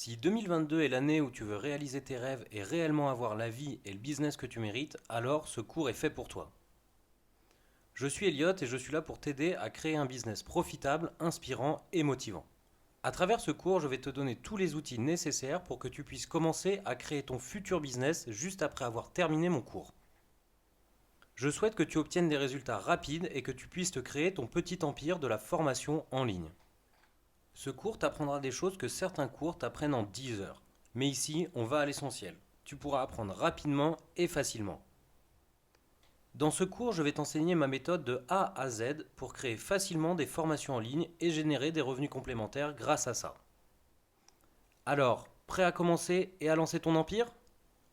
Si 2022 est l'année où tu veux réaliser tes rêves et réellement avoir la vie et le business que tu mérites, alors ce cours est fait pour toi. Je suis Elliot et je suis là pour t'aider à créer un business profitable, inspirant et motivant. À travers ce cours, je vais te donner tous les outils nécessaires pour que tu puisses commencer à créer ton futur business juste après avoir terminé mon cours. Je souhaite que tu obtiennes des résultats rapides et que tu puisses te créer ton petit empire de la formation en ligne. Ce cours t'apprendra des choses que certains cours t'apprennent en 10 heures. Mais ici, on va à l'essentiel. Tu pourras apprendre rapidement et facilement. Dans ce cours, je vais t'enseigner ma méthode de A à Z pour créer facilement des formations en ligne et générer des revenus complémentaires grâce à ça. Alors, prêt à commencer et à lancer ton empire?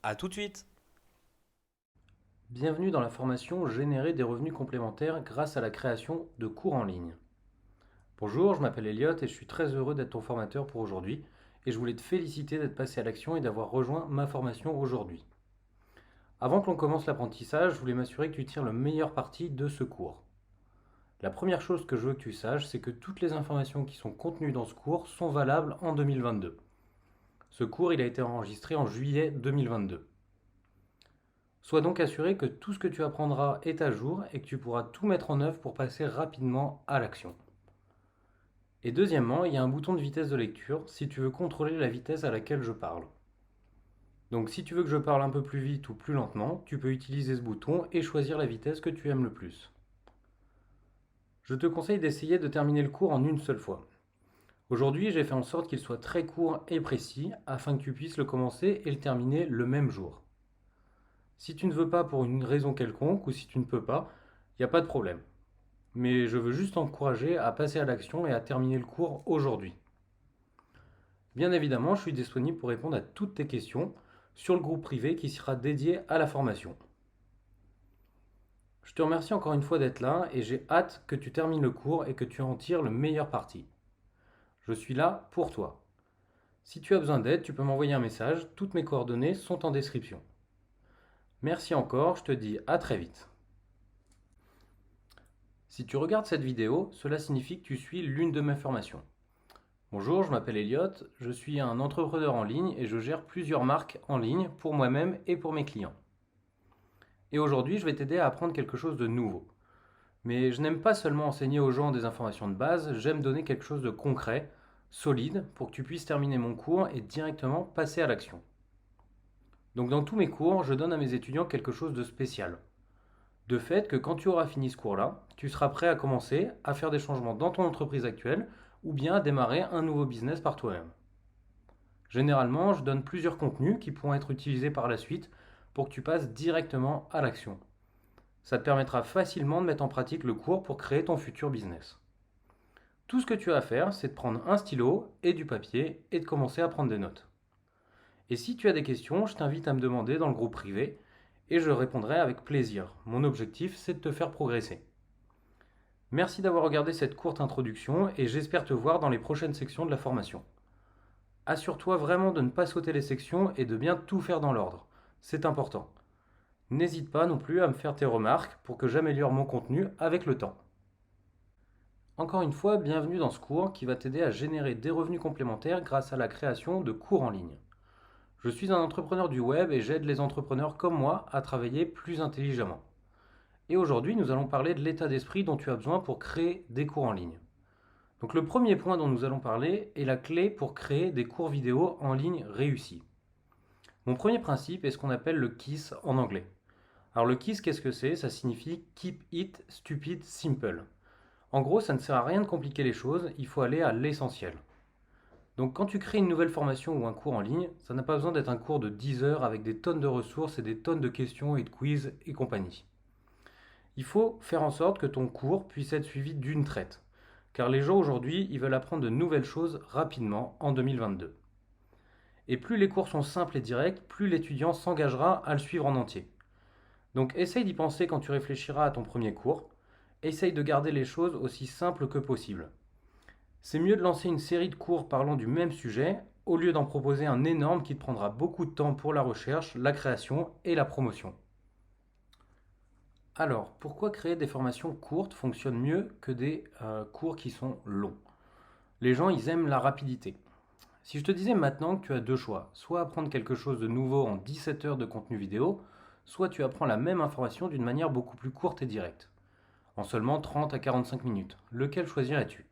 À tout de suite! Bienvenue dans la formation Générer des revenus complémentaires grâce à la création de cours en ligne. Bonjour, je m'appelle Elliot et je suis très heureux d'être ton formateur pour aujourd'hui et je voulais te féliciter d'être passé à l'action et d'avoir rejoint ma formation aujourd'hui. Avant que l'on commence l'apprentissage, je voulais m'assurer que tu tires le meilleur parti de ce cours. La première chose que je veux que tu saches, c'est que toutes les informations qui sont contenues dans ce cours sont valables en 2022. Ce cours, il a été enregistré en juillet 2022. Sois donc assuré que tout ce que tu apprendras est à jour et que tu pourras tout mettre en œuvre pour passer rapidement à l'action. Et deuxièmement, il y a un bouton de vitesse de lecture si tu veux contrôler la vitesse à laquelle je parle. Donc si tu veux que je parle un peu plus vite ou plus lentement, tu peux utiliser ce bouton et choisir la vitesse que tu aimes le plus. Je te conseille d'essayer de terminer le cours en une seule fois. Aujourd'hui, j'ai fait en sorte qu'il soit très court et précis afin que tu puisses le commencer et le terminer le même jour. Si tu ne veux pas pour une raison quelconque ou si tu ne peux pas, il n'y a pas de problème. Mais je veux juste t'encourager à passer à l'action et à terminer le cours aujourd'hui. Bien évidemment, je suis disponible pour répondre à toutes tes questions sur le groupe privé qui sera dédié à la formation. Je te remercie encore une fois d'être là et j'ai hâte que tu termines le cours et que tu en tires le meilleur parti. Je suis là pour toi. Si tu as besoin d'aide, tu peux m'envoyer un message, toutes mes coordonnées sont en description. Merci encore, je te dis à très vite. Si tu regardes cette vidéo, cela signifie que tu suis l'une de mes formations. Bonjour, je m'appelle Elliot, je suis un entrepreneur en ligne et je gère plusieurs marques en ligne pour moi-même et pour mes clients. Et aujourd'hui, je vais t'aider à apprendre quelque chose de nouveau. Mais je n'aime pas seulement enseigner aux gens des informations de base, j'aime donner quelque chose de concret, solide, pour que tu puisses terminer mon cours et directement passer à l'action. Donc dans tous mes cours, je donne à mes étudiants quelque chose de spécial. De fait que quand tu auras fini ce cours-là, tu seras prêt à commencer à faire des changements dans ton entreprise actuelle ou bien à démarrer un nouveau business par toi-même. Généralement, je donne plusieurs contenus qui pourront être utilisés par la suite pour que tu passes directement à l'action. Ça te permettra facilement de mettre en pratique le cours pour créer ton futur business. Tout ce que tu as à faire, c'est de prendre un stylo et du papier et de commencer à prendre des notes. Et si tu as des questions, je t'invite à me demander dans le groupe privé et je répondrai avec plaisir. Mon objectif, c'est de te faire progresser. Merci d'avoir regardé cette courte introduction et j'espère te voir dans les prochaines sections de la formation. Assure-toi vraiment de ne pas sauter les sections et de bien tout faire dans l'ordre. C'est important. N'hésite pas non plus à me faire tes remarques pour que j'améliore mon contenu avec le temps. Encore une fois, bienvenue dans ce cours qui va t'aider à générer des revenus complémentaires grâce à la création de cours en ligne. Je suis un entrepreneur du web et j'aide les entrepreneurs comme moi à travailler plus intelligemment. Et aujourd'hui, nous allons parler de l'état d'esprit dont tu as besoin pour créer des cours en ligne. Donc le premier point dont nous allons parler est la clé pour créer des cours vidéo en ligne réussis. Mon premier principe est ce qu'on appelle le KISS en anglais. Alors le KISS, qu'est-ce que c'est? Ça signifie Keep It Stupid Simple. En gros, ça ne sert à rien de compliquer les choses, il faut aller à l'essentiel. Donc quand tu crées une nouvelle formation ou un cours en ligne, ça n'a pas besoin d'être un cours de 10 heures avec des tonnes de ressources et des tonnes de questions et de quiz et compagnie. Il faut faire en sorte que ton cours puisse être suivi d'une traite. Car les gens aujourd'hui, ils veulent apprendre de nouvelles choses rapidement en 2022. Et plus les cours sont simples et directs, plus l'étudiant s'engagera à le suivre en entier. Donc essaye d'y penser quand tu réfléchiras à ton premier cours. Essaye de garder les choses aussi simples que possible. C'est mieux de lancer une série de cours parlant du même sujet au lieu d'en proposer un énorme qui te prendra beaucoup de temps pour la recherche, la création et la promotion. Alors, pourquoi créer des formations courtes fonctionne mieux que des cours qui sont longs? Les gens, ils aiment la rapidité. Si je te disais maintenant que tu as deux choix, soit apprendre quelque chose de nouveau en 17 heures de contenu vidéo, soit tu apprends la même information d'une manière beaucoup plus courte et directe, en seulement 30 à 45 minutes, lequel choisirais-tu?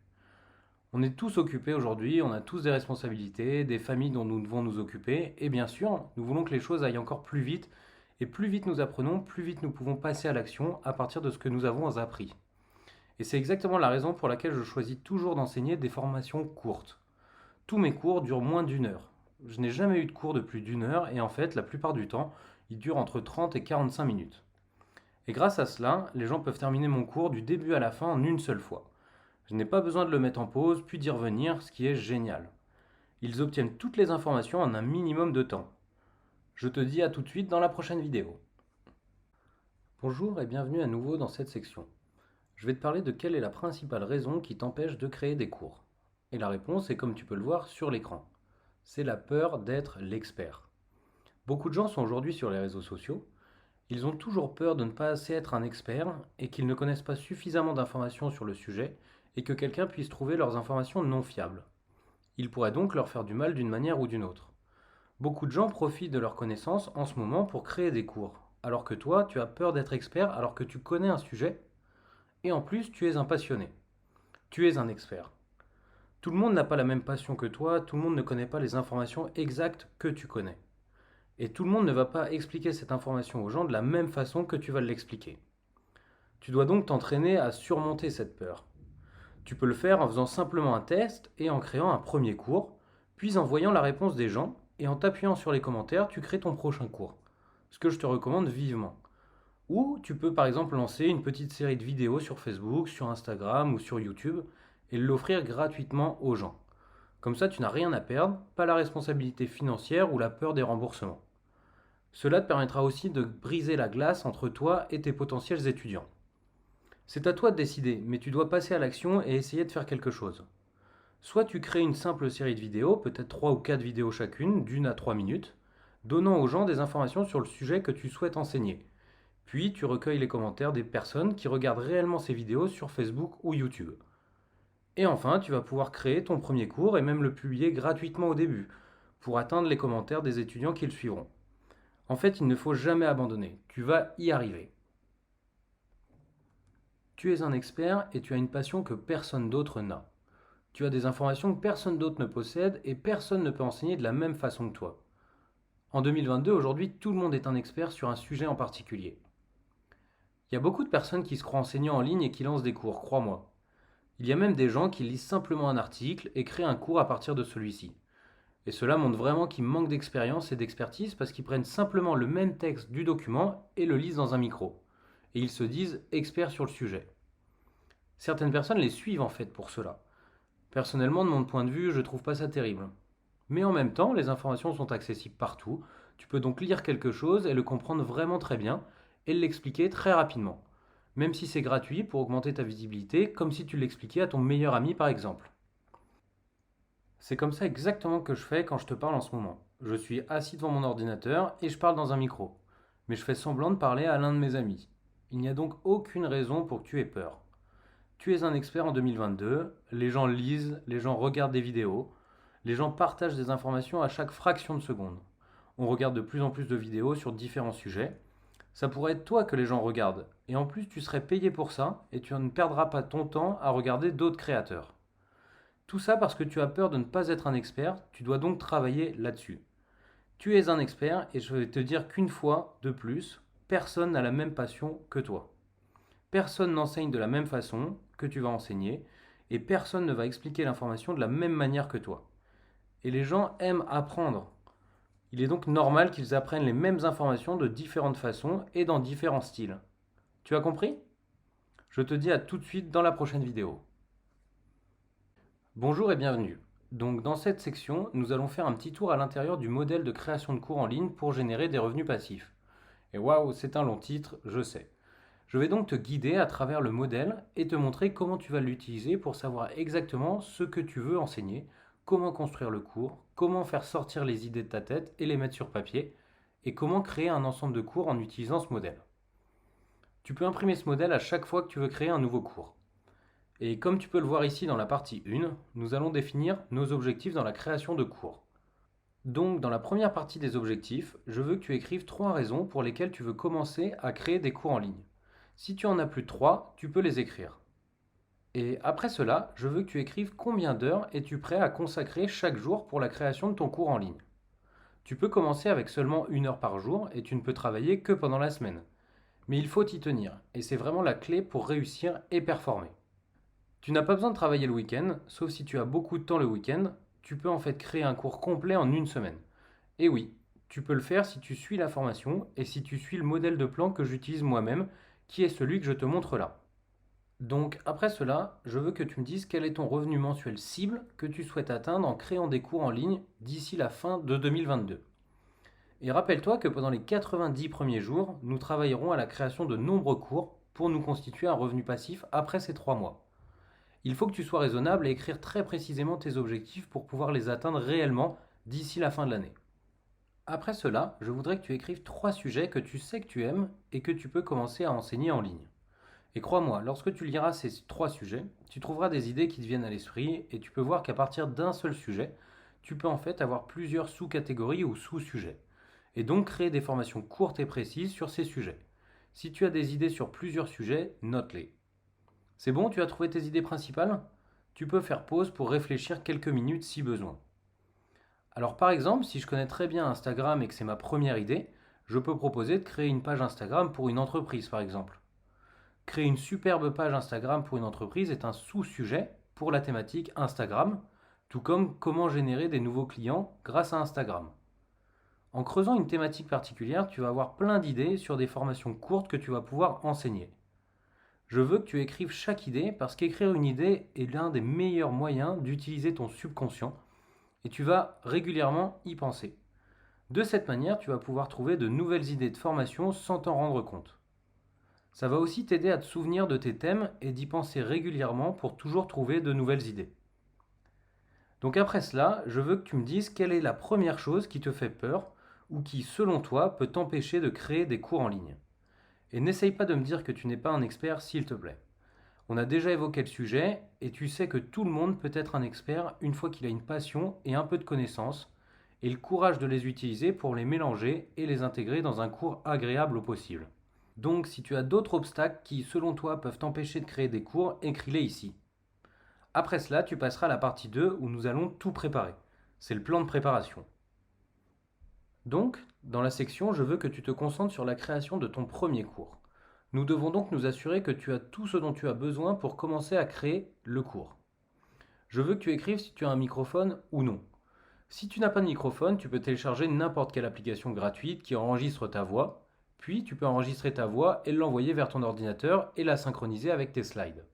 On est tous occupés aujourd'hui, on a tous des responsabilités, des familles dont nous devons nous occuper, et bien sûr, nous voulons que les choses aillent encore plus vite, et plus vite nous apprenons, plus vite nous pouvons passer à l'action à partir de ce que nous avons appris. Et c'est exactement la raison pour laquelle je choisis toujours d'enseigner des formations courtes. Tous mes cours durent moins d'une heure. Je n'ai jamais eu de cours de plus d'une heure, et en fait, la plupart du temps, ils durent entre 30 et 45 minutes. Et grâce à cela, les gens peuvent terminer mon cours du début à la fin en une seule fois. Je n'ai pas besoin de le mettre en pause, puis d'y revenir, ce qui est génial. Ils obtiennent toutes les informations en un minimum de temps. Je te dis à tout de suite dans la prochaine vidéo. Bonjour et bienvenue à nouveau dans cette section. Je vais te parler de quelle est la principale raison qui t'empêche de créer des cours. Et la réponse est comme tu peux le voir sur l'écran. C'est la peur d'être l'expert. Beaucoup de gens sont aujourd'hui sur les réseaux sociaux. Ils ont toujours peur de ne pas assez être un expert et qu'ils ne connaissent pas suffisamment d'informations sur le sujet et que quelqu'un puisse trouver leurs informations non fiables. Ils pourraient donc leur faire du mal d'une manière ou d'une autre. Beaucoup de gens profitent de leurs connaissances en ce moment pour créer des cours, alors que toi, tu as peur d'être expert alors que tu connais un sujet et en plus, tu es un passionné. Tu es un expert. Tout le monde n'a pas la même passion que toi, tout le monde ne connaît pas les informations exactes que tu connais. Et tout le monde ne va pas expliquer cette information aux gens de la même façon que tu vas l'expliquer. Tu dois donc t'entraîner à surmonter cette peur. Tu peux le faire en faisant simplement un test et en créant un premier cours, puis en voyant la réponse des gens et en t'appuyant sur les commentaires, tu crées ton prochain cours. Ce que je te recommande vivement. Ou tu peux par exemple lancer une petite série de vidéos sur Facebook, sur Instagram ou sur YouTube et l'offrir gratuitement aux gens. Comme ça, tu n'as rien à perdre, pas la responsabilité financière ou la peur des remboursements. Cela te permettra aussi de briser la glace entre toi et tes potentiels étudiants. C'est à toi de décider, mais tu dois passer à l'action et essayer de faire quelque chose. Soit tu crées une simple série de vidéos, peut-être 3 ou 4 vidéos chacune, d'une à 3 minutes, donnant aux gens des informations sur le sujet que tu souhaites enseigner. Puis tu recueilles les commentaires des personnes qui regardent réellement ces vidéos sur Facebook ou YouTube. Et enfin, tu vas pouvoir créer ton premier cours et même le publier gratuitement au début, pour atteindre les commentaires des étudiants qui le suivront. En fait, il ne faut jamais abandonner, tu vas y arriver. Tu es un expert et tu as une passion que personne d'autre n'a. Tu as des informations que personne d'autre ne possède et personne ne peut enseigner de la même façon que toi. En 2022, aujourd'hui, tout le monde est un expert sur un sujet en particulier. Il y a beaucoup de personnes qui se croient enseignants en ligne et qui lancent des cours, crois-moi. Il y a même des gens qui lisent simplement un article et créent un cours à partir de celui-ci. Et cela montre vraiment qu'ils manquent d'expérience et d'expertise parce qu'ils prennent simplement le même texte du document et le lisent dans un micro. Et ils se disent experts sur le sujet. Certaines personnes les suivent en fait pour cela. Personnellement, de mon point de vue, je trouve pas ça terrible. Mais en même temps, les informations sont accessibles partout. Tu peux donc lire quelque chose et le comprendre vraiment très bien et l'expliquer très rapidement. Même si c'est gratuit pour augmenter ta visibilité, comme si tu l'expliquais à ton meilleur ami par exemple. C'est comme ça exactement que je fais quand je te parle en ce moment. Je suis assis devant mon ordinateur et je parle dans un micro. Mais je fais semblant de parler à l'un de mes amis. Il n'y a donc aucune raison pour que tu aies peur. Tu es un expert en 2022, les gens lisent, les gens regardent des vidéos, les gens partagent des informations à chaque fraction de seconde. On regarde de plus en plus de vidéos sur différents sujets. Ça pourrait être toi que les gens regardent. Et en plus, tu serais payé pour ça et tu ne perdras pas ton temps à regarder d'autres créateurs. Tout ça parce que tu as peur de ne pas être un expert, tu dois donc travailler là-dessus. Tu es un expert et je vais te dire qu'une fois de plus, personne n'a la même passion que toi. Personne n'enseigne de la même façon que tu vas enseigner et personne ne va expliquer l'information de la même manière que toi. Et les gens aiment apprendre. Il est donc normal qu'ils apprennent les mêmes informations de différentes façons et dans différents styles. Tu as compris? Je te dis à tout de suite dans la prochaine vidéo. Bonjour et bienvenue. Donc dans cette section, nous allons faire un petit tour à l'intérieur du modèle de création de cours en ligne pour générer des revenus passifs. Et waouh, c'est un long titre, je sais. Je vais donc te guider à travers le modèle et te montrer comment tu vas l'utiliser pour savoir exactement ce que tu veux enseigner, comment construire le cours, comment faire sortir les idées de ta tête et les mettre sur papier, et comment créer un ensemble de cours en utilisant ce modèle. Tu peux imprimer ce modèle à chaque fois que tu veux créer un nouveau cours. Et comme tu peux le voir ici dans la partie 1, nous allons définir nos objectifs dans la création de cours. Donc dans la première partie des objectifs, je veux que tu écrives 3 raisons pour lesquelles tu veux commencer à créer des cours en ligne. Si tu en as plus de 3, tu peux les écrire. Et après cela, je veux que tu écrives combien d'heures es-tu prêt à consacrer chaque jour pour la création de ton cours en ligne. Tu peux commencer avec seulement 1 heure par jour et tu ne peux travailler que pendant la semaine. Mais il faut y tenir, et c'est vraiment la clé pour réussir et performer. Tu n'as pas besoin de travailler le week-end, sauf si tu as beaucoup de temps le week-end, tu peux en fait créer un cours complet en 1 semaine. Et oui, tu peux le faire si tu suis la formation et si tu suis le modèle de plan que j'utilise moi-même, qui est celui que je te montre là. Donc après cela, je veux que tu me dises quel est ton revenu mensuel cible que tu souhaites atteindre en créant des cours en ligne d'ici la fin de 2022. Et rappelle-toi que pendant les 90 premiers jours, nous travaillerons à la création de nombreux cours pour nous constituer un revenu passif après ces 3 mois. Il faut que tu sois raisonnable et écrire très précisément tes objectifs pour pouvoir les atteindre réellement d'ici la fin de l'année. Après cela, je voudrais que tu écrives 3 sujets que tu sais que tu aimes et que tu peux commencer à enseigner en ligne. Et crois-moi, lorsque tu liras ces 3 sujets, tu trouveras des idées qui te viennent à l'esprit et tu peux voir qu'à partir d'un seul sujet, tu peux en fait avoir plusieurs sous-catégories ou sous-sujets. Et donc créer des formations courtes et précises sur ces sujets. Si tu as des idées sur plusieurs sujets, note-les. C'est bon, tu as trouvé tes idées principales? Tu peux faire pause pour réfléchir quelques minutes si besoin. Alors par exemple, si je connais très bien Instagram et que c'est ma première idée, je peux proposer de créer une page Instagram pour une entreprise par exemple. Créer une superbe page Instagram pour une entreprise est un sous-sujet pour la thématique Instagram, tout comme comment générer des nouveaux clients grâce à Instagram. En creusant une thématique particulière, tu vas avoir plein d'idées sur des formations courtes que tu vas pouvoir enseigner. Je veux que tu écrives chaque idée parce qu'écrire une idée est l'un des meilleurs moyens d'utiliser ton subconscient et tu vas régulièrement y penser. De cette manière, tu vas pouvoir trouver de nouvelles idées de formation sans t'en rendre compte. Ça va aussi t'aider à te souvenir de tes thèmes et d'y penser régulièrement pour toujours trouver de nouvelles idées. Donc après cela, je veux que tu me dises quelle est la première chose qui te fait peur ou qui, selon toi, peut t'empêcher de créer des cours en ligne. Et n'essaye pas de me dire que tu n'es pas un expert, s'il te plaît. On a déjà évoqué le sujet et tu sais que tout le monde peut être un expert une fois qu'il a une passion et un peu de connaissances et le courage de les utiliser pour les mélanger et les intégrer dans un cours agréable au possible. Donc si tu as d'autres obstacles qui, selon toi, peuvent t'empêcher de créer des cours, écris-les ici. Après cela, tu passeras à la partie 2 où nous allons tout préparer. C'est le plan de préparation. Donc, dans la section, je veux que tu te concentres sur la création de ton premier cours. Nous devons donc nous assurer que tu as tout ce dont tu as besoin pour commencer à créer le cours. Je veux que tu écrives si tu as un microphone ou non. Si tu n'as pas de microphone, tu peux télécharger n'importe quelle application gratuite qui enregistre ta voix, puis tu peux enregistrer ta voix et l'envoyer vers ton ordinateur et la synchroniser avec tes slides.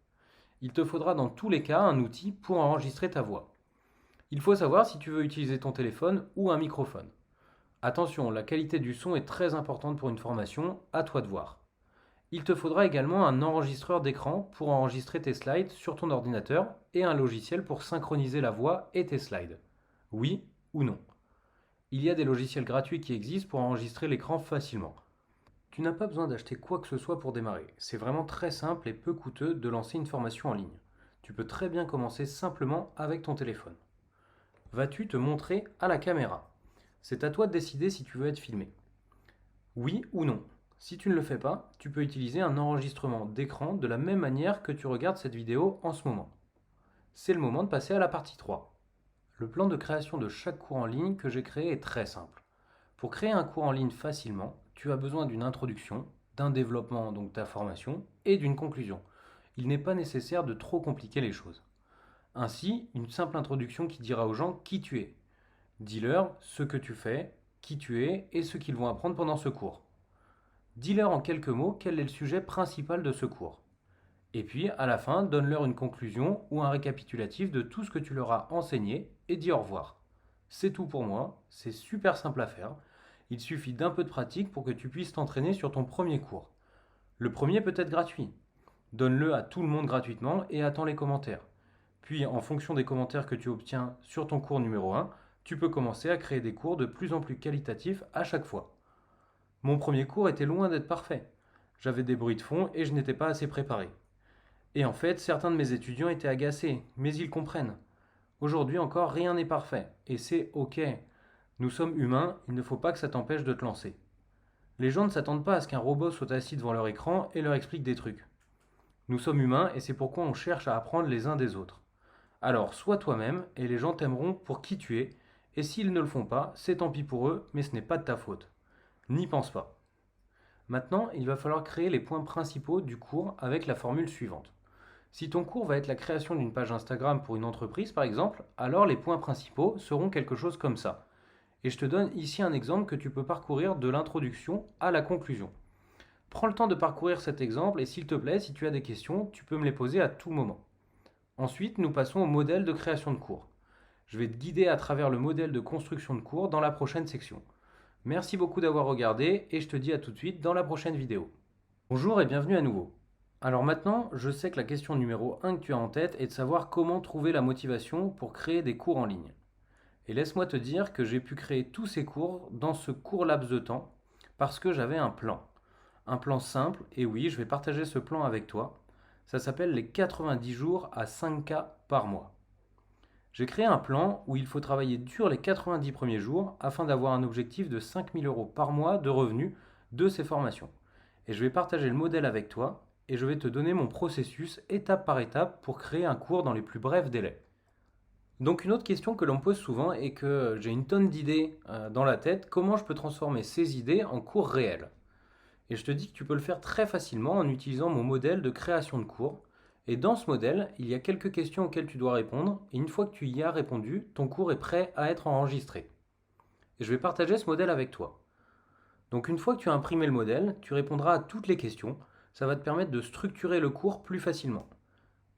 Il te faudra dans tous les cas un outil pour enregistrer ta voix. Il faut savoir si tu veux utiliser ton téléphone ou un microphone. Attention, la qualité du son est très importante pour une formation, à toi de voir. Il te faudra également un enregistreur d'écran pour enregistrer tes slides sur ton ordinateur et un logiciel pour synchroniser la voix et tes slides. Oui ou non. Il y a des logiciels gratuits qui existent pour enregistrer l'écran facilement. Tu n'as pas besoin d'acheter quoi que ce soit pour démarrer. C'est vraiment très simple et peu coûteux de lancer une formation en ligne. Tu peux très bien commencer simplement avec ton téléphone. Vas-tu te montrer à la caméra? C'est à toi de décider si tu veux être filmé. Oui ou non. Si tu ne le fais pas, tu peux utiliser un enregistrement d'écran de la même manière que tu regardes cette vidéo en ce moment. C'est le moment de passer à la partie 3. Le plan de création de chaque cours en ligne que j'ai créé est très simple. Pour créer un cours en ligne facilement, tu as besoin d'une introduction, d'un développement, donc ta formation, et d'une conclusion. Il n'est pas nécessaire de trop compliquer les choses. Ainsi, une simple introduction qui dira aux gens qui tu es. Dis-leur ce que tu fais, qui tu es et ce qu'ils vont apprendre pendant ce cours. Dis-leur en quelques mots quel est le sujet principal de ce cours. Et puis, à la fin, donne-leur une conclusion ou un récapitulatif de tout ce que tu leur as enseigné et dis au revoir. C'est tout pour moi, c'est super simple à faire. Il suffit d'un peu de pratique pour que tu puisses t'entraîner sur ton premier cours. Le premier peut être gratuit. Donne-le à tout le monde gratuitement et attends les commentaires. Puis, en fonction des commentaires que tu obtiens sur ton cours numéro 1, tu peux commencer à créer des cours de plus en plus qualitatifs à chaque fois. Mon premier cours était loin d'être parfait. J'avais des bruits de fond et je n'étais pas assez préparé. Et en fait, certains de mes étudiants étaient agacés, mais ils comprennent. Aujourd'hui encore, rien n'est parfait, et c'est ok. Nous sommes humains, il ne faut pas que ça t'empêche de te lancer. Les gens ne s'attendent pas à ce qu'un robot soit assis devant leur écran et leur explique des trucs. Nous sommes humains et c'est pourquoi on cherche à apprendre les uns des autres. Alors, sois toi-même et les gens t'aimeront pour qui tu es, et s'ils ne le font pas, c'est tant pis pour eux, mais ce n'est pas de ta faute. N'y pense pas. Maintenant, il va falloir créer les points principaux du cours avec la formule suivante. Si ton cours va être la création d'une page Instagram pour une entreprise par exemple, alors les points principaux seront quelque chose comme ça. Et je te donne ici un exemple que tu peux parcourir de l'introduction à la conclusion. Prends le temps de parcourir cet exemple et s'il te plaît, si tu as des questions, tu peux me les poser à tout moment. Ensuite, nous passons au modèle de création de cours. Je vais te guider à travers le modèle de construction de cours dans la prochaine section. Merci beaucoup d'avoir regardé et je te dis à tout de suite dans la prochaine vidéo. Bonjour et bienvenue à nouveau. Alors maintenant, je sais que la question numéro 1 que tu as en tête est de savoir comment trouver la motivation pour créer des cours en ligne. Et laisse-moi te dire que j'ai pu créer tous ces cours dans ce court laps de temps parce que j'avais un plan. Un plan simple, et oui, je vais partager ce plan avec toi. Ça s'appelle les 90 jours à 5K par mois. J'ai créé un plan où il faut travailler dur les 90 premiers jours afin d'avoir un objectif de 5 000 € par mois de revenus de ces formations. Et je vais partager le modèle avec toi et je vais te donner mon processus étape par étape pour créer un cours dans les plus brefs délais. Donc une autre question que l'on me pose souvent est que j'ai une tonne d'idées dans la tête, comment je peux transformer ces idées en cours réels? Et je te dis que tu peux le faire très facilement en utilisant mon modèle de création de cours. Et dans ce modèle, il y a quelques questions auxquelles tu dois répondre, et une fois que tu y as répondu, ton cours est prêt à être enregistré. Et je vais partager ce modèle avec toi. Donc une fois que tu as imprimé le modèle, tu répondras à toutes les questions, ça va te permettre de structurer le cours plus facilement.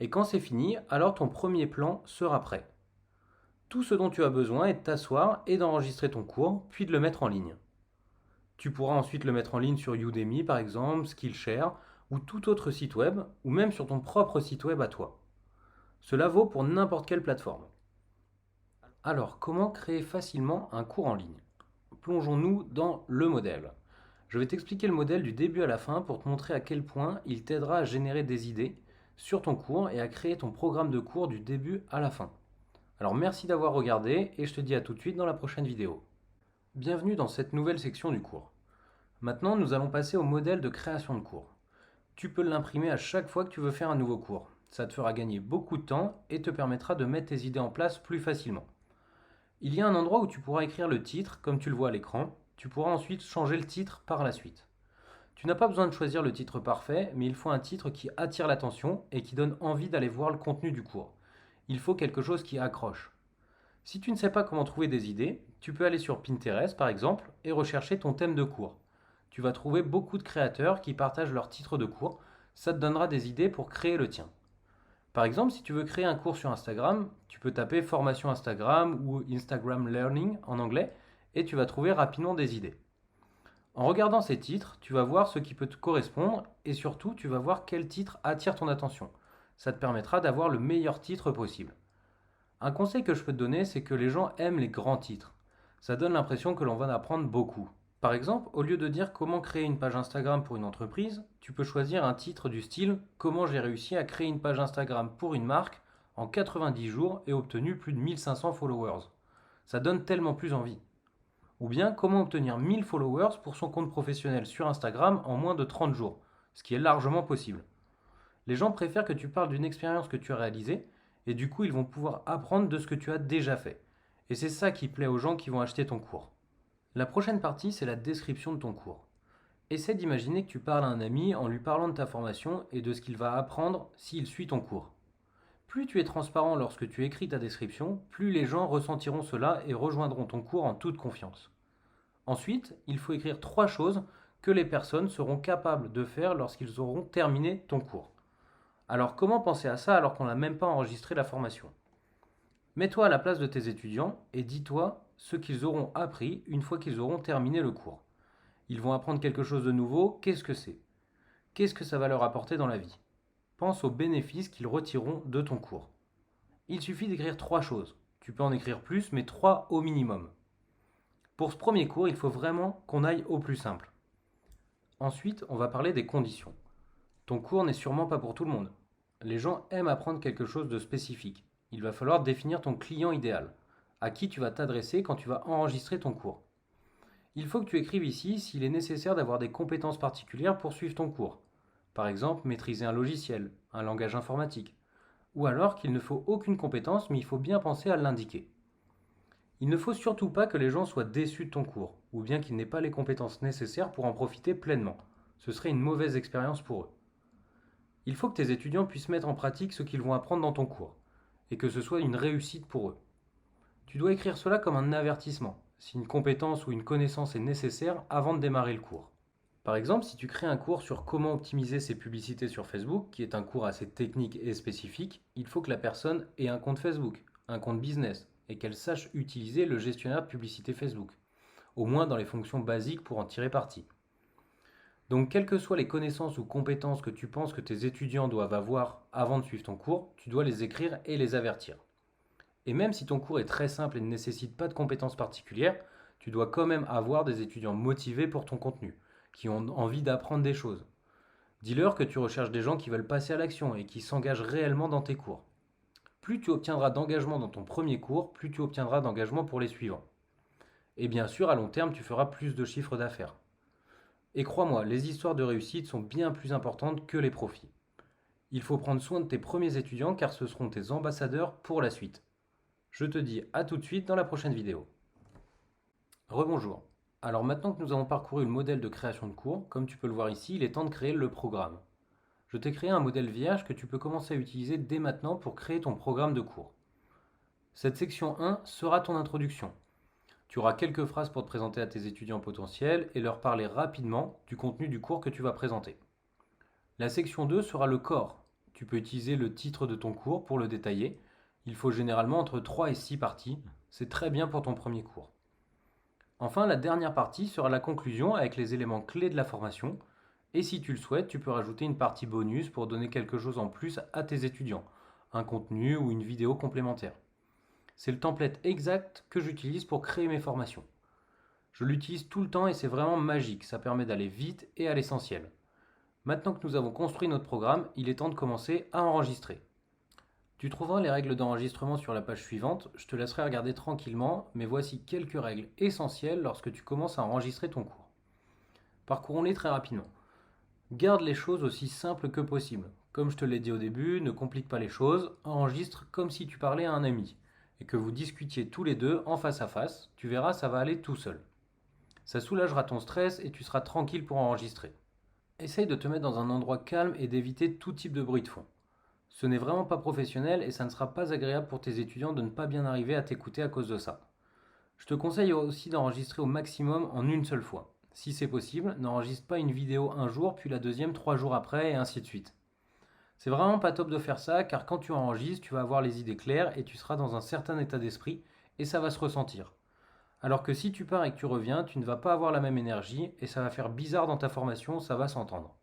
Et quand c'est fini, alors ton premier plan sera prêt. Tout ce dont tu as besoin est de t'asseoir et d'enregistrer ton cours, puis de le mettre en ligne. Tu pourras ensuite le mettre en ligne sur Udemy par exemple, Skillshare ou tout autre site web, ou même sur ton propre site web à toi. Cela vaut pour n'importe quelle plateforme. Alors, comment créer facilement un cours en ligne? Plongeons-nous dans le modèle. Je vais t'expliquer le modèle du début à la fin pour te montrer à quel point il t'aidera à générer des idées sur ton cours et à créer ton programme de cours du début à la fin. Alors merci d'avoir regardé et je te dis à tout de suite dans la prochaine vidéo. Bienvenue dans cette nouvelle section du cours. Maintenant, nous allons passer au modèle de création de cours. Tu peux l'imprimer à chaque fois que tu veux faire un nouveau cours. Ça te fera gagner beaucoup de temps et te permettra de mettre tes idées en place plus facilement. Il y a un endroit où tu pourras écrire le titre, comme tu le vois à l'écran. Tu pourras ensuite changer le titre par la suite. Tu n'as pas besoin de choisir le titre parfait, mais il faut un titre qui attire l'attention et qui donne envie d'aller voir le contenu du cours. Il faut quelque chose qui accroche. Si tu ne sais pas comment trouver des idées, tu peux aller sur Pinterest par exemple et rechercher ton thème de cours. Tu vas trouver beaucoup de créateurs qui partagent leurs titres de cours, ça te donnera des idées pour créer le tien. Par exemple, si tu veux créer un cours sur Instagram, tu peux taper formation Instagram ou Instagram Learning en anglais et tu vas trouver rapidement des idées. En regardant ces titres, tu vas voir ce qui peut te correspondre et surtout tu vas voir quel titre attire ton attention. Ça te permettra d'avoir le meilleur titre possible. Un conseil que je peux te donner, c'est que les gens aiment les grands titres. Ça donne l'impression que l'on va en apprendre beaucoup. Par exemple, au lieu de dire comment créer une page Instagram pour une entreprise, tu peux choisir un titre du style comment j'ai réussi à créer une page Instagram pour une marque en 90 jours et obtenu plus de 1500 followers. Ça donne tellement plus envie. Ou bien comment obtenir 1000 followers pour son compte professionnel sur Instagram en moins de 30 jours, ce qui est largement possible. Les gens préfèrent que tu parles d'une expérience que tu as réalisée et du coup ils vont pouvoir apprendre de ce que tu as déjà fait. Et c'est ça qui plaît aux gens qui vont acheter ton cours. La prochaine partie, c'est la description de ton cours. Essaie d'imaginer que tu parles à un ami en lui parlant de ta formation et de ce qu'il va apprendre s'il suit ton cours. Plus tu es transparent lorsque tu écris ta description, plus les gens ressentiront cela et rejoindront ton cours en toute confiance. Ensuite, il faut écrire 3 choses que les personnes seront capables de faire lorsqu'ils auront terminé ton cours. Alors comment penser à ça alors qu'on n'a même pas enregistré la formation? Mets-toi à la place de tes étudiants et dis-toi ce qu'ils auront appris une fois qu'ils auront terminé le cours. Ils vont apprendre quelque chose de nouveau, qu'est-ce que c'est? Qu'est-ce que ça va leur apporter dans la vie? Pense aux bénéfices qu'ils retireront de ton cours. Il suffit d'écrire 3 choses. Tu peux en écrire plus, mais 3 au minimum. Pour ce premier cours, il faut vraiment qu'on aille au plus simple. Ensuite, on va parler des conditions. Ton cours n'est sûrement pas pour tout le monde. Les gens aiment apprendre quelque chose de spécifique. Il va falloir définir ton client idéal, à qui tu vas t'adresser quand tu vas enregistrer ton cours. Il faut que tu écrives ici s'il est nécessaire d'avoir des compétences particulières pour suivre ton cours. Par exemple, maîtriser un logiciel, un langage informatique. Ou alors qu'il ne faut aucune compétence, mais il faut bien penser à l'indiquer. Il ne faut surtout pas que les gens soient déçus de ton cours, ou bien qu'ils n'aient pas les compétences nécessaires pour en profiter pleinement. Ce serait une mauvaise expérience pour eux. Il faut que tes étudiants puissent mettre en pratique ce qu'ils vont apprendre dans ton cours, et que ce soit une réussite pour eux. Tu dois écrire cela comme un avertissement, si une compétence ou une connaissance est nécessaire avant de démarrer le cours. Par exemple, si tu crées un cours sur comment optimiser ses publicités sur Facebook, qui est un cours assez technique et spécifique, il faut que la personne ait un compte Facebook, un compte business, et qu'elle sache utiliser le gestionnaire de publicité Facebook, au moins dans les fonctions basiques pour en tirer parti. Donc, quelles que soient les connaissances ou compétences que tu penses que tes étudiants doivent avoir avant de suivre ton cours, tu dois les écrire et les avertir. Et même si ton cours est très simple et ne nécessite pas de compétences particulières, tu dois quand même avoir des étudiants motivés pour ton contenu, qui ont envie d'apprendre des choses. Dis-leur que tu recherches des gens qui veulent passer à l'action et qui s'engagent réellement dans tes cours. Plus tu obtiendras d'engagement dans ton premier cours, plus tu obtiendras d'engagement pour les suivants. Et bien sûr, à long terme, tu feras plus de chiffre d'affaires. Et crois-moi, les histoires de réussite sont bien plus importantes que les profits. Il faut prendre soin de tes premiers étudiants car ce seront tes ambassadeurs pour la suite. Je te dis à tout de suite dans la prochaine vidéo. Rebonjour. Alors maintenant que nous avons parcouru le modèle de création de cours, comme tu peux le voir ici, il est temps de créer le programme. Je t'ai créé un modèle vierge que tu peux commencer à utiliser dès maintenant pour créer ton programme de cours. Cette section 1 sera ton introduction. Tu auras quelques phrases pour te présenter à tes étudiants potentiels et leur parler rapidement du contenu du cours que tu vas présenter. La section 2 sera le corps. Tu peux utiliser le titre de ton cours pour le détailler. Il faut généralement entre 3 et 6 parties. C'est très bien pour ton premier cours. Enfin, la dernière partie sera la conclusion avec les éléments clés de la formation. Et si tu le souhaites, tu peux rajouter une partie bonus pour donner quelque chose en plus à tes étudiants, un contenu ou une vidéo complémentaire. C'est le template exact que j'utilise pour créer mes formations. Je l'utilise tout le temps et c'est vraiment magique, ça permet d'aller vite et à l'essentiel. Maintenant que nous avons construit notre programme, il est temps de commencer à enregistrer. Tu trouveras les règles d'enregistrement sur la page suivante, je te laisserai regarder tranquillement, mais voici quelques règles essentielles lorsque tu commences à enregistrer ton cours. Parcourons-les très rapidement. Garde les choses aussi simples que possible. Comme je te l'ai dit au début, ne complique pas les choses, enregistre comme si tu parlais à un ami et que vous discutiez tous les deux en face à face, tu verras, ça va aller tout seul. Ça soulagera ton stress et tu seras tranquille pour enregistrer. Essaye de te mettre dans un endroit calme et d'éviter tout type de bruit de fond. Ce n'est vraiment pas professionnel et ça ne sera pas agréable pour tes étudiants de ne pas bien arriver à t'écouter à cause de ça. Je te conseille aussi d'enregistrer au maximum en une seule fois. Si c'est possible, n'enregistre pas une vidéo un jour puis la deuxième 3 jours après et ainsi de suite. C'est vraiment pas top de faire ça car quand tu enregistres, tu vas avoir les idées claires et tu seras dans un certain état d'esprit et ça va se ressentir. Alors que si tu pars et que tu reviens, tu ne vas pas avoir la même énergie et ça va faire bizarre dans ta formation, ça va s'entendre.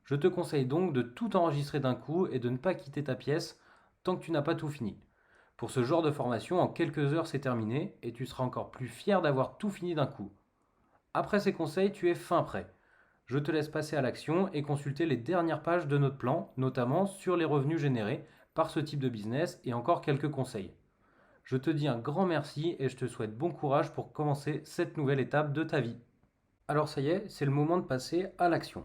Je te conseille donc de tout enregistrer d'un coup et de ne pas quitter ta pièce tant que tu n'as pas tout fini. Pour ce genre de formation, en quelques heures c'est terminé et tu seras encore plus fier d'avoir tout fini d'un coup. Après ces conseils, tu es fin prêt. Je te laisse passer à l'action et consulter les dernières pages de notre plan, notamment sur les revenus générés par ce type de business et encore quelques conseils. Je te dis un grand merci et je te souhaite bon courage pour commencer cette nouvelle étape de ta vie. Alors ça y est, c'est le moment de passer à l'action.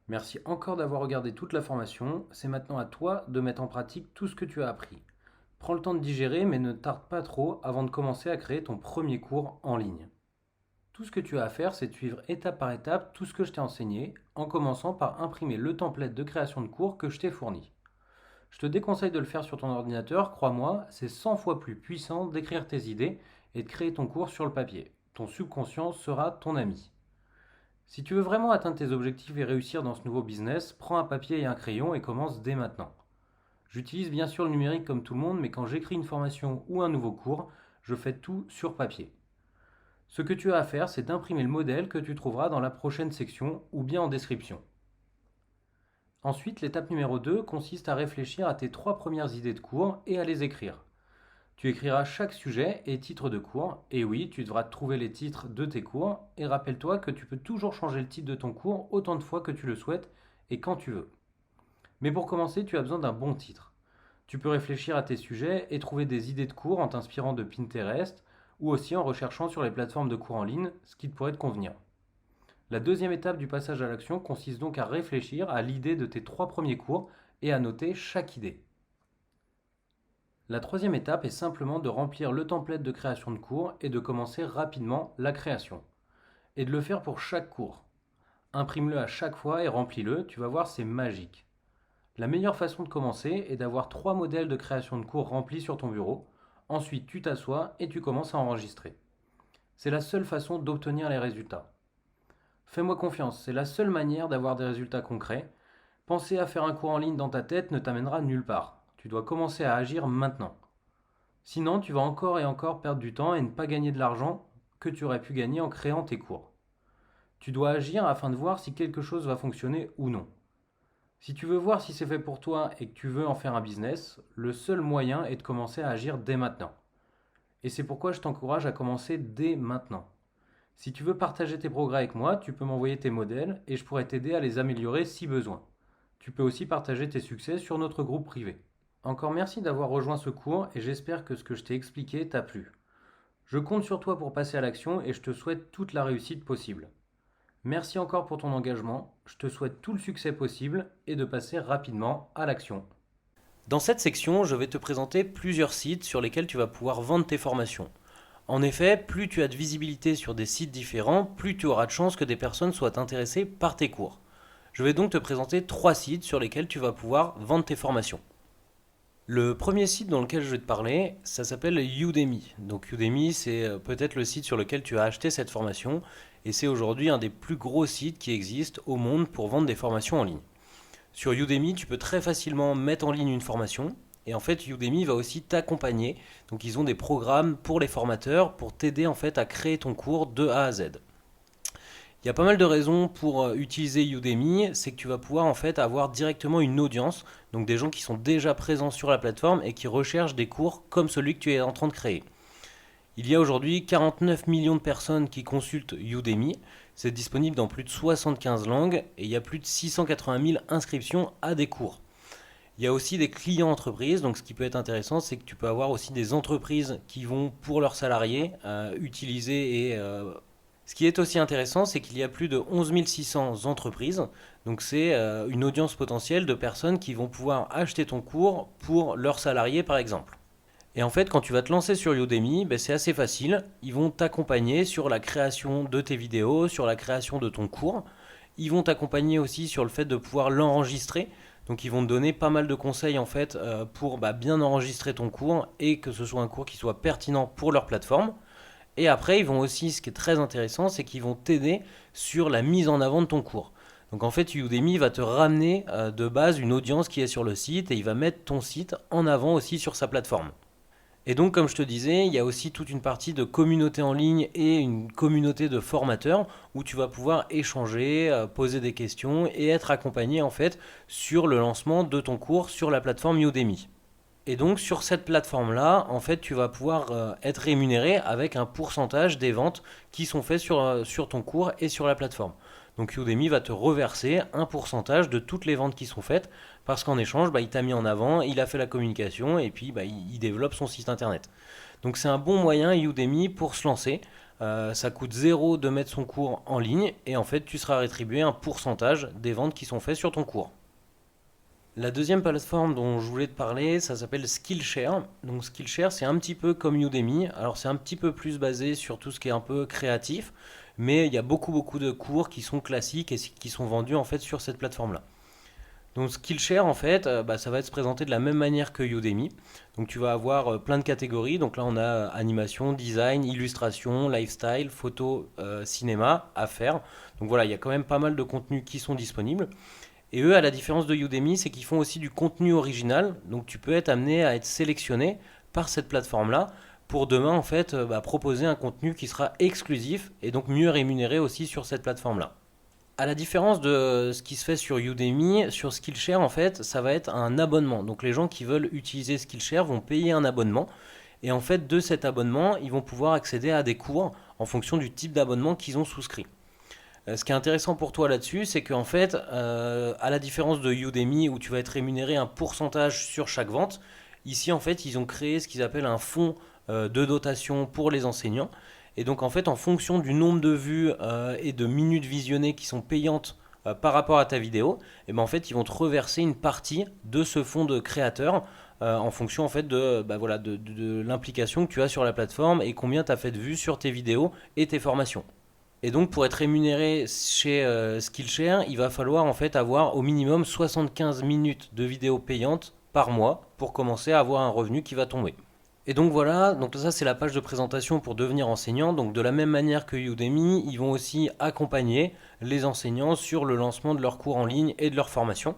Merci encore d'avoir regardé toute la formation, c'est maintenant à toi de mettre en pratique tout ce que tu as appris. Prends le temps de digérer mais ne tarde pas trop avant de commencer à créer ton premier cours en ligne. Tout ce que tu as à faire, c'est de suivre étape par étape tout ce que je t'ai enseigné, en commençant par imprimer le template de création de cours que je t'ai fourni. Je te déconseille de le faire sur ton ordinateur, crois-moi, c'est 100 fois plus puissant d'écrire tes idées et de créer ton cours sur le papier. Ton subconscient sera ton ami. Si tu veux vraiment atteindre tes objectifs et réussir dans ce nouveau business, prends un papier et un crayon et commence dès maintenant. J'utilise bien sûr le numérique comme tout le monde, mais quand j'écris une formation ou un nouveau cours, je fais tout sur papier. Ce que tu as à faire, c'est d'imprimer le modèle que tu trouveras dans la prochaine section ou bien en description. Ensuite, l'étape numéro 2 consiste à réfléchir à tes 3 premières idées de cours et à les écrire. Tu écriras chaque sujet et titre de cours, et oui, tu devras trouver les titres de tes cours, et rappelle-toi que tu peux toujours changer le titre de ton cours autant de fois que tu le souhaites et quand tu veux. Mais pour commencer, tu as besoin d'un bon titre. Tu peux réfléchir à tes sujets et trouver des idées de cours en t'inspirant de Pinterest ou aussi en recherchant sur les plateformes de cours en ligne ce qui pourrait te convenir. La deuxième étape du passage à l'action consiste donc à réfléchir à l'idée de tes 3 premiers cours et à noter chaque idée. La troisième étape est simplement de remplir le template de création de cours et de commencer rapidement la création. Et de le faire pour chaque cours. Imprime-le à chaque fois et remplis-le, tu vas voir, c'est magique. La meilleure façon de commencer est d'avoir 3 modèles de création de cours remplis sur ton bureau. Ensuite, tu t'assois et tu commences à enregistrer. C'est la seule façon d'obtenir les résultats. Fais-moi confiance, c'est la seule manière d'avoir des résultats concrets. Penser à faire un cours en ligne dans ta tête ne t'amènera nulle part. Tu dois commencer à agir maintenant. Sinon, tu vas encore et encore perdre du temps et ne pas gagner de l'argent que tu aurais pu gagner en créant tes cours. Tu dois agir afin de voir si quelque chose va fonctionner ou non. Si tu veux voir si c'est fait pour toi et que tu veux en faire un business, le seul moyen est de commencer à agir dès maintenant. Et c'est pourquoi je t'encourage à commencer dès maintenant. Si tu veux partager tes progrès avec moi, tu peux m'envoyer tes modèles et je pourrais t'aider à les améliorer si besoin. Tu peux aussi partager tes succès sur notre groupe privé. Encore merci d'avoir rejoint ce cours et j'espère que ce que je t'ai expliqué t'a plu. Je compte sur toi pour passer à l'action et je te souhaite toute la réussite possible. Merci encore pour ton engagement, je te souhaite tout le succès possible et de passer rapidement à l'action. Dans cette section, je vais te présenter plusieurs sites sur lesquels tu vas pouvoir vendre tes formations. En effet, plus tu as de visibilité sur des sites différents, plus tu auras de chances que des personnes soient intéressées par tes cours. Je vais donc te présenter 3 sites sur lesquels tu vas pouvoir vendre tes formations. Le premier site dans lequel je vais te parler, ça s'appelle Udemy. Donc Udemy, c'est peut-être le site sur lequel tu as acheté cette formation et c'est aujourd'hui un des plus gros sites qui existent au monde pour vendre des formations en ligne. Sur Udemy, tu peux très facilement mettre en ligne une formation et en fait Udemy va aussi t'accompagner. Donc ils ont des programmes pour les formateurs pour t'aider en fait à créer ton cours de A à Z. Il y a pas mal de raisons pour utiliser Udemy, c'est que tu vas pouvoir en fait avoir directement une audience, donc des gens qui sont déjà présents sur la plateforme et qui recherchent des cours comme celui que tu es en train de créer. Il y a aujourd'hui 49 millions de personnes qui consultent Udemy, c'est disponible dans plus de 75 langues et il y a plus de 680 000 inscriptions à des cours. Il y a aussi des clients entreprises, donc ce qui peut être intéressant, c'est que tu peux avoir aussi des entreprises qui vont pour leurs salariés utiliser et ce qui est aussi intéressant, c'est qu'il y a plus de 11 600 entreprises. Donc c'est une audience potentielle de personnes qui vont pouvoir acheter ton cours pour leurs salariés par exemple. Et en fait, quand tu vas te lancer sur Udemy, c'est assez facile. Ils vont t'accompagner sur la création de tes vidéos, sur la création de ton cours. Ils vont t'accompagner aussi sur le fait de pouvoir l'enregistrer. Donc ils vont te donner pas mal de conseils en fait pour bien enregistrer ton cours et que ce soit un cours qui soit pertinent pour leur plateforme. Et après, ils vont aussi, ce qui est très intéressant, c'est qu'ils vont t'aider sur la mise en avant de ton cours. Donc en fait, Udemy va te ramener de base une audience qui est sur le site et il va mettre ton site en avant aussi sur sa plateforme. Et donc, comme je te disais, il y a aussi toute une partie de communauté en ligne et une communauté de formateurs où tu vas pouvoir échanger, poser des questions et être accompagné en fait sur le lancement de ton cours sur la plateforme Udemy. Et donc sur cette plateforme-là, en fait, tu vas pouvoir être rémunéré avec un pourcentage des ventes qui sont faites sur ton cours et sur la plateforme. Donc Udemy va te reverser un pourcentage de toutes les ventes qui sont faites parce qu'en échange, il t'a mis en avant, il a fait la communication et puis il développe son site internet. Donc c'est un bon moyen Udemy pour se lancer. Ça coûte 0 de mettre son cours en ligne et en fait tu seras rétribué un pourcentage des ventes qui sont faites sur ton cours. La deuxième plateforme dont je voulais te parler, ça s'appelle Skillshare. Donc Skillshare, c'est un petit peu comme Udemy. Alors c'est un petit peu plus basé sur tout ce qui est un peu créatif, mais il y a beaucoup de cours qui sont classiques et qui sont vendus en fait sur cette plateforme-là. Donc Skillshare en fait, ça va être présenté de la même manière que Udemy. Donc tu vas avoir plein de catégories. Donc là on a animation, design, illustration, lifestyle, photo, cinéma à faire. Donc voilà, il y a quand même pas mal de contenus qui sont disponibles. Et eux, à la différence de Udemy, c'est qu'ils font aussi du contenu original. Donc tu peux être amené à être sélectionné par cette plateforme-là pour demain en fait proposer un contenu qui sera exclusif et donc mieux rémunéré aussi sur cette plateforme-là. À la différence de ce qui se fait sur Udemy, sur Skillshare en fait, ça va être un abonnement. Donc les gens qui veulent utiliser Skillshare vont payer un abonnement et en fait de cet abonnement, ils vont pouvoir accéder à des cours en fonction du type d'abonnement qu'ils ont souscrit. Ce qui est intéressant pour toi là-dessus, c'est qu'en fait, à la différence de Udemy où tu vas être rémunéré un pourcentage sur chaque vente, ici en fait ils ont créé ce qu'ils appellent un fonds de dotation pour les enseignants. Et donc en fait en fonction du nombre de vues et de minutes visionnées qui sont payantes par rapport à ta vidéo, et ben en fait ils vont te reverser une partie de ce fonds de créateur en fonction en fait de, voilà, de l'implication que tu as sur la plateforme et combien tu as fait de vues sur tes vidéos et tes formations. Et donc pour être rémunéré chez Skillshare, il va falloir en fait avoir au minimum 75 minutes de vidéos payantes par mois pour commencer à avoir un revenu qui va tomber. Et donc voilà, donc ça c'est la page de présentation pour devenir enseignant. Donc de la même manière que Udemy, ils vont aussi accompagner les enseignants sur le lancement de leurs cours en ligne et de leurs formations.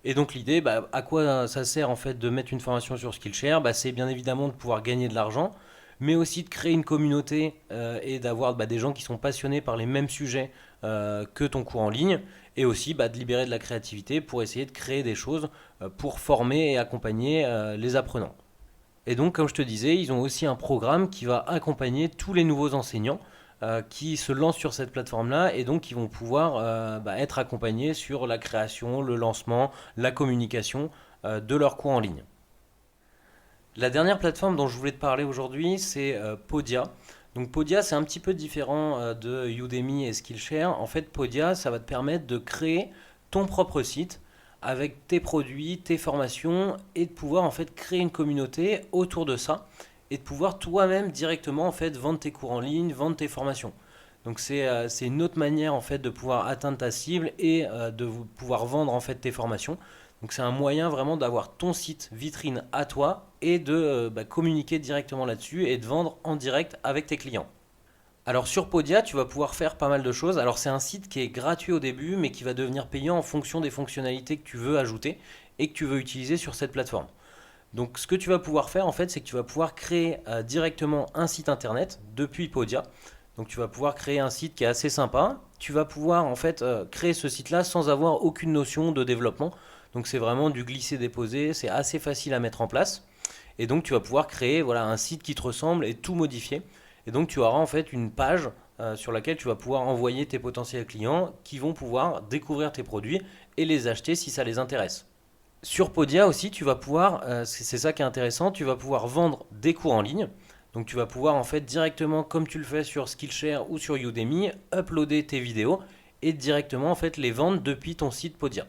Et donc l'idée, à quoi ça sert en fait de mettre une formation sur Skillshare? C'est bien évidemment de pouvoir gagner de l'argent, mais aussi de créer une communauté et d'avoir des gens qui sont passionnés par les mêmes sujets que ton cours en ligne, et aussi de libérer de la créativité pour essayer de créer des choses pour former et accompagner les apprenants. Et donc, comme je te disais, ils ont aussi un programme qui va accompagner tous les nouveaux enseignants qui se lancent sur cette plateforme-là et donc qui vont pouvoir être accompagnés sur la création, le lancement, la communication de leurs cours en ligne. La dernière plateforme dont je voulais te parler aujourd'hui, c'est Podia. Donc Podia, c'est un petit peu différent de Udemy et Skillshare. En fait, Podia, ça va te permettre de créer ton propre site avec tes produits, tes formations et de pouvoir en fait créer une communauté autour de ça et de pouvoir toi-même directement en fait vendre tes cours en ligne, vendre tes formations. Donc c'est une autre manière en fait de pouvoir atteindre ta cible et de pouvoir vendre en fait tes formations. Donc c'est un moyen vraiment d'avoir ton site vitrine à toi et de communiquer directement là-dessus et de vendre en direct avec tes clients. Alors sur Podia, tu vas pouvoir faire pas mal de choses. Alors c'est un site qui est gratuit au début, mais qui va devenir payant en fonction des fonctionnalités que tu veux ajouter et que tu veux utiliser sur cette plateforme. Donc ce que tu vas pouvoir faire en fait, c'est que tu vas pouvoir créer directement un site internet depuis Podia. Donc tu vas pouvoir créer un site qui est assez sympa. Tu vas pouvoir en fait créer ce site-là sans avoir aucune notion de développement. Donc c'est vraiment du glisser-déposer, c'est assez facile à mettre en place. Et donc tu vas pouvoir créer un site qui te ressemble et tout modifier. Et donc tu auras en fait une page sur laquelle tu vas pouvoir envoyer tes potentiels clients qui vont pouvoir découvrir tes produits et les acheter si ça les intéresse. Sur Podia aussi, tu vas pouvoir, c'est ça qui est intéressant, tu vas pouvoir vendre des cours en ligne. Donc tu vas pouvoir en fait directement, comme tu le fais sur Skillshare ou sur Udemy, uploader tes vidéos et directement en fait les vendre depuis ton site Podia.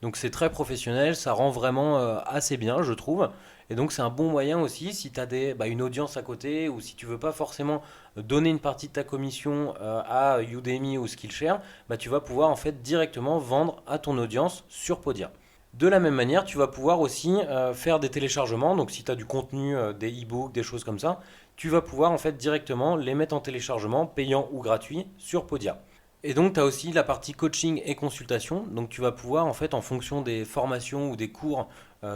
Donc c'est très professionnel, ça rend vraiment assez bien, je trouve. Et donc c'est un bon moyen aussi si tu as une audience à côté ou si tu veux pas forcément donner une partie de ta commission à Udemy ou Skillshare, tu vas pouvoir en fait directement vendre à ton audience sur Podia. De la même manière, tu vas pouvoir aussi faire des téléchargements. Donc si tu as du contenu, des e-books, des choses comme ça, tu vas pouvoir en fait directement les mettre en téléchargement, payant ou gratuit, sur Podia. Et donc, tu as aussi la partie coaching et consultation. Donc, tu vas pouvoir, en fait, en fonction des formations ou des cours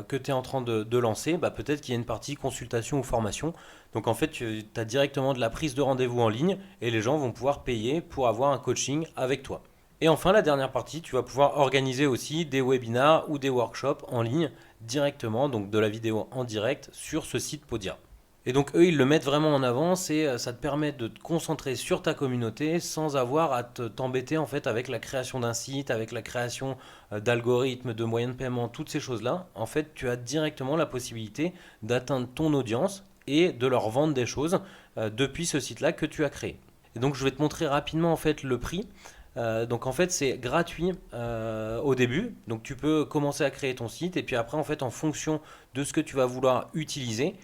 que tu es en train de lancer, peut-être qu'il y a une partie consultation ou formation. Donc, en fait, tu as directement de la prise de rendez-vous en ligne et les gens vont pouvoir payer pour avoir un coaching avec toi. Et enfin, la dernière partie, tu vas pouvoir organiser aussi des webinars ou des workshops en ligne directement, donc de la vidéo en direct sur ce site Podia. Et donc eux, ils le mettent vraiment en avant, ça te permet de te concentrer sur ta communauté sans avoir à t'embêter en fait avec la création d'un site, avec la création d'algorithmes, de moyens de paiement, toutes ces choses-là. En fait, tu as directement la possibilité d'atteindre ton audience et de leur vendre des choses depuis ce site-là que tu as créé. Et donc je vais te montrer rapidement en fait le prix. Donc en fait c'est gratuit au début, donc tu peux commencer à créer ton site et puis après en fait en fonction de ce que tu vas vouloir utiliser,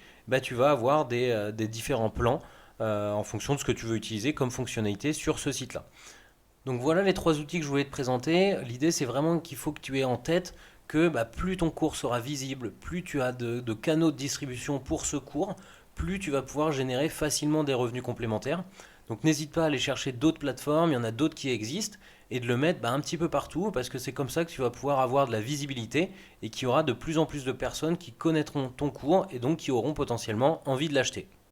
tu vas avoir des différents plans en fonction de ce que tu veux utiliser comme fonctionnalité sur ce site-là. Donc voilà les trois outils que je voulais te présenter. L'idée c'est vraiment qu'il faut que tu aies en tête que plus ton cours sera visible, plus tu as de canaux de distribution pour ce cours, plus tu vas pouvoir générer facilement des revenus complémentaires. Donc n'hésite pas à aller chercher d'autres plateformes, il y en a d'autres qui existent, et de le mettre un petit peu partout, parce que c'est comme ça que tu vas pouvoir avoir de la visibilité, et qu'il y aura de plus en plus de personnes qui connaîtront ton cours, et donc qui auront potentiellement envie de l'acheter.